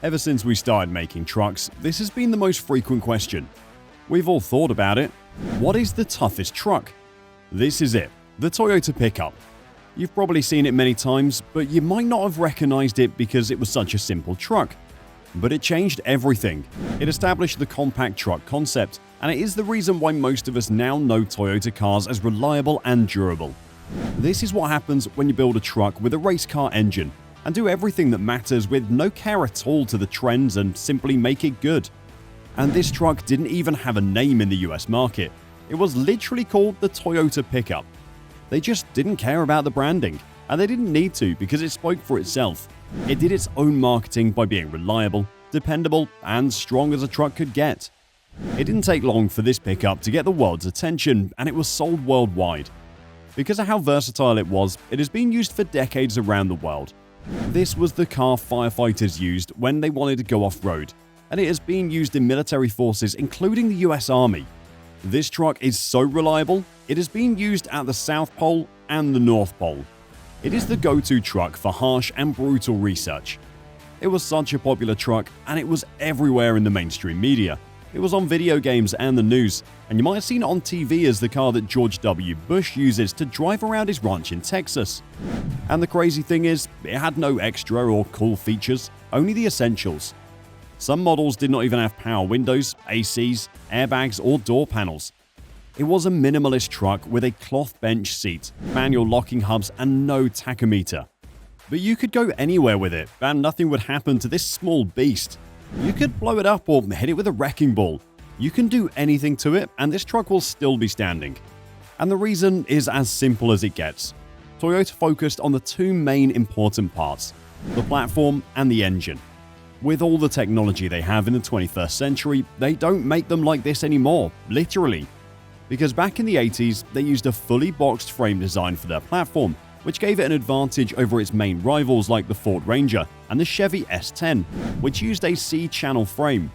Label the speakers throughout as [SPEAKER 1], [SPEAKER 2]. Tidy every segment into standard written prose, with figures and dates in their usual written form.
[SPEAKER 1] Ever since we started making trucks, this has been the most frequent question. We've all thought about it. What is the toughest truck? This is it, the Toyota pickup. You've probably seen it many times, but you might not have recognized it because it was such a simple truck. But it changed everything. It established the compact truck concept, and it is the reason why most of us now know Toyota cars as reliable and durable. This is what happens when you build a truck with a race car engine and do everything that matters with no care at all to the trends and simply make it good. And this truck didn't even have a name in the US market. It was literally called the Toyota pickup. They just didn't care about the branding, and they didn't need to because it spoke for itself. It did its own marketing by being reliable, dependable, and strong as a truck could get. It didn't take long for this pickup to get the world's attention, and it was sold worldwide. Because of how versatile it was, it has been used for decades around the world. This was the car firefighters used when they wanted to go off-road, and it has been used in military forces including the US Army. This truck is so reliable, it has been used at the South Pole and the North Pole. It is the go-to truck for harsh and brutal research. It was such a popular truck, and it was everywhere in the mainstream media. It was on video games and the news, and you might have seen it on TV as the car that George W. Bush uses to drive around his ranch in Texas. And the crazy thing is, it had no extra or cool features, only the essentials. Some models did not even have power windows, ACs, airbags, or door panels. It was a minimalist truck with a cloth bench seat, manual locking hubs, and no tachometer. But you could go anywhere with it, and nothing would happen to this small beast. You could blow it up or hit it with a wrecking ball. You can do anything to it, and this truck will still be standing. And the reason is as simple as it gets. Toyota focused on the two main important parts, the platform and the engine. With all the technology they have in the 21st century, they don't make them like this anymore, literally. Because back in the 80s, they used a fully boxed frame design for their platform, which gave it an advantage over its main rivals like the Ford Ranger and the Chevy S10, which used a C-channel frame.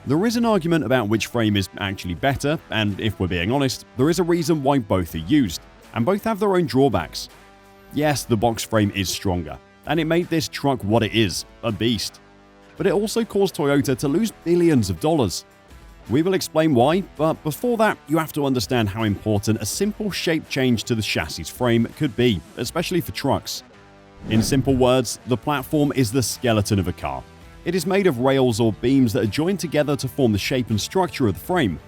[SPEAKER 1] There is an argument about which frame is actually better, and if we're being honest, there is a reason why both are used, and both have their own drawbacks. Yes, the box frame is stronger, and it made this truck what it is, a beast. But it also caused Toyota to lose billions of dollars. We will explain why, but before that, you have to understand how important a simple shape change to the chassis frame could be, especially for trucks. In simple words, the platform is the skeleton of a car. It is made of rails or beams that are joined together to form the shape and structure of the frame.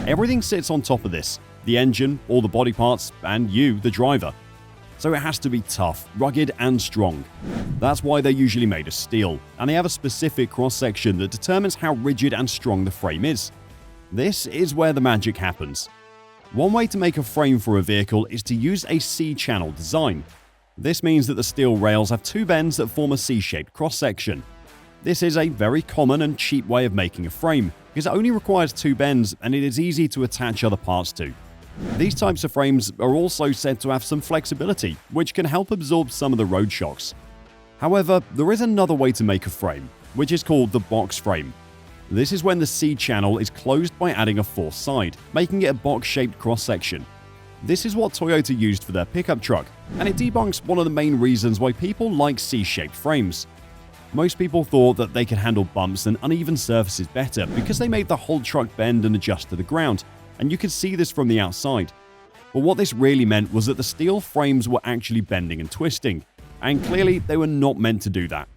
[SPEAKER 1] Everything sits on top of this, the engine, all the body parts, and you, the driver. So it has to be tough, rugged, and strong. That's why they're usually made of steel, and they have a specific cross-section that determines how rigid and strong the frame is. This is where the magic happens. One way to make a frame for a vehicle is to use a C-channel design. This means that the steel rails have two bends that form a C-shaped cross-section. This is a very common and cheap way of making a frame, because it only requires two bends and it is easy to attach other parts to. These types of frames are also said to have some flexibility, which can help absorb some of the road shocks. However, there is another way to make a frame, which is called the box frame. This is when the C-channel is closed by adding a fourth side, making it a box-shaped cross-section. This is what Toyota used for their pickup truck, and it debunks one of the main reasons why people like C-shaped frames. Most people thought that they could handle bumps and uneven surfaces better because they made the whole truck bend and adjust to the ground, and you could see this from the outside. But what this really meant was that the steel frames were actually bending and twisting, and clearly they were not meant to do that.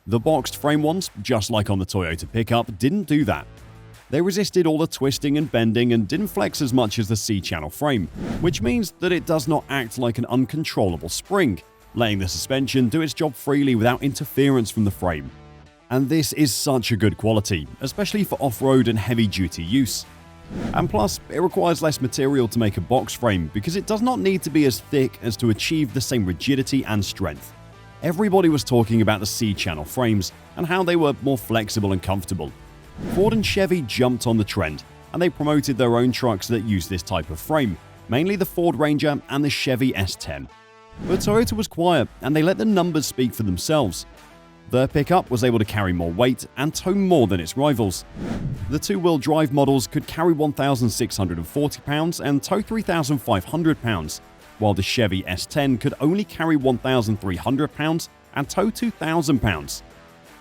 [SPEAKER 1] The boxed frame ones, just like on the Toyota pickup, didn't do that. They resisted all the twisting and bending and didn't flex as much as the C-channel frame, which means that it does not act like an uncontrollable spring, letting the suspension do its job freely without interference from the frame. And this is such a good quality, especially for off-road and heavy-duty use. And plus, it requires less material to make a box frame because it does not need to be as thick as to achieve the same rigidity and strength. Everybody was talking about the C-channel frames and how they were more flexible and comfortable. Ford and Chevy jumped on the trend, and they promoted their own trucks that used this type of frame, mainly the Ford Ranger and the Chevy S10. But Toyota was quiet, and they let the numbers speak for themselves. Their pickup was able to carry more weight and tow more than its rivals. The two-wheel drive models could carry 1,640 pounds and tow 3,500 pounds, while the Chevy S10 could only carry 1,300 pounds and tow 2,000 pounds.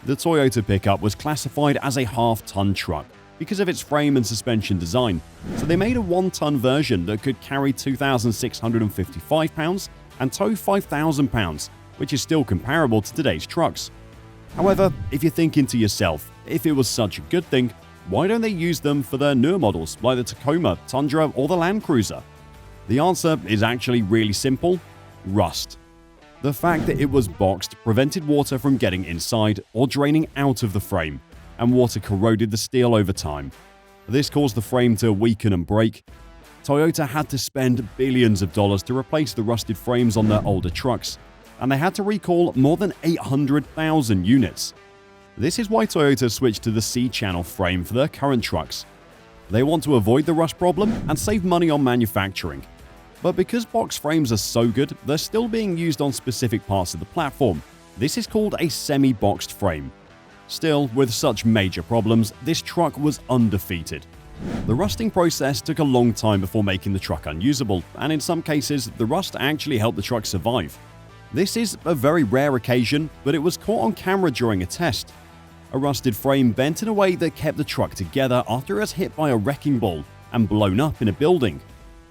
[SPEAKER 1] The Toyota pickup was classified as a half-ton truck because of its frame and suspension design, so they made a 1-ton version that could carry 2,655 pounds and tow 5,000 pounds, which is still comparable to today's trucks. However, if you're thinking to yourself, if it was such a good thing, why don't they use them for their newer models like the Tacoma, Tundra, or the Land Cruiser? The answer is actually really simple: rust. The fact that it was boxed prevented water from getting inside or draining out of the frame, and water corroded the steel over time. This caused the frame to weaken and break. Toyota had to spend billions of dollars to replace the rusted frames on their older trucks, and they had to recall more than 800,000 units. This is why Toyota switched to the C-channel frame for their current trucks. They want to avoid the rust problem and save money on manufacturing. But because box frames are so good, they're still being used on specific parts of the platform. This is called a semi-boxed frame. Still, with such major problems, this truck was undefeated. The rusting process took a long time before making the truck unusable, and in some cases, the rust actually helped the truck survive. This is a very rare occasion, but it was caught on camera during a test. A rusted frame bent in a way that kept the truck together after it was hit by a wrecking ball and blown up in a building.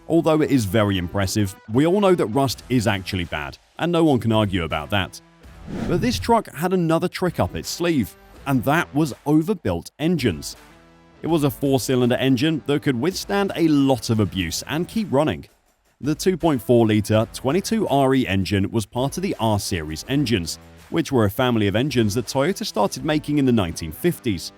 [SPEAKER 1] Although it is very impressive, we all know that rust is actually bad, and no one can argue about that. But this truck had another trick up its sleeve, and that was overbuilt engines. It was a 4-cylinder engine that could withstand a lot of abuse and keep running. The 2.4-litre 22RE engine was part of the R-Series engines, which were a family of engines that Toyota started making in the 1950s.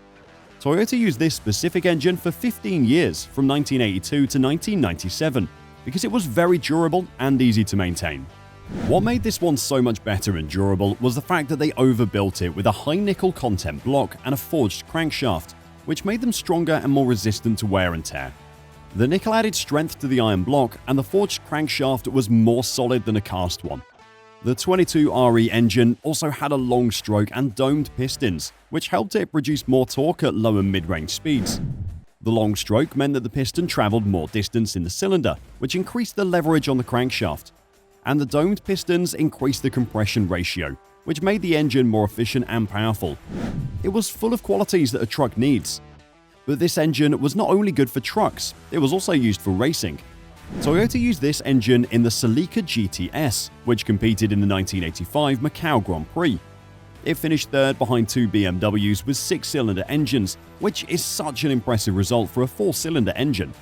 [SPEAKER 1] Toyota used this specific engine for 15 years, from 1982 to 1997, because it was very durable and easy to maintain. What made this one so much better and durable was the fact that they overbuilt it with a high nickel content block and a forged crankshaft, which made them stronger and more resistant to wear and tear. The nickel added strength to the iron block, and the forged crankshaft was more solid than a cast one. The 22RE engine also had a long stroke and domed pistons, which helped it produce more torque at low and mid-range speeds. The long stroke meant that the piston traveled more distance in the cylinder, which increased the leverage on the crankshaft. And the domed pistons increased the compression ratio, which made the engine more efficient and powerful. It was full of qualities that a truck needs. But this engine was not only good for trucks, it was also used for racing. Toyota used this engine in the Celica GTS, which competed in the 1985 Macau Grand Prix. It finished third behind 2 BMWs with 6-cylinder engines, which is such an impressive result for a 4-cylinder engine.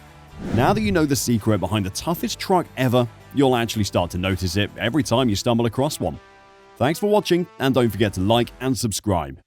[SPEAKER 1] Now that you know the secret behind the toughest truck ever, you'll actually start to notice it every time you stumble across one. Thanks for watching, and don't forget to like and subscribe.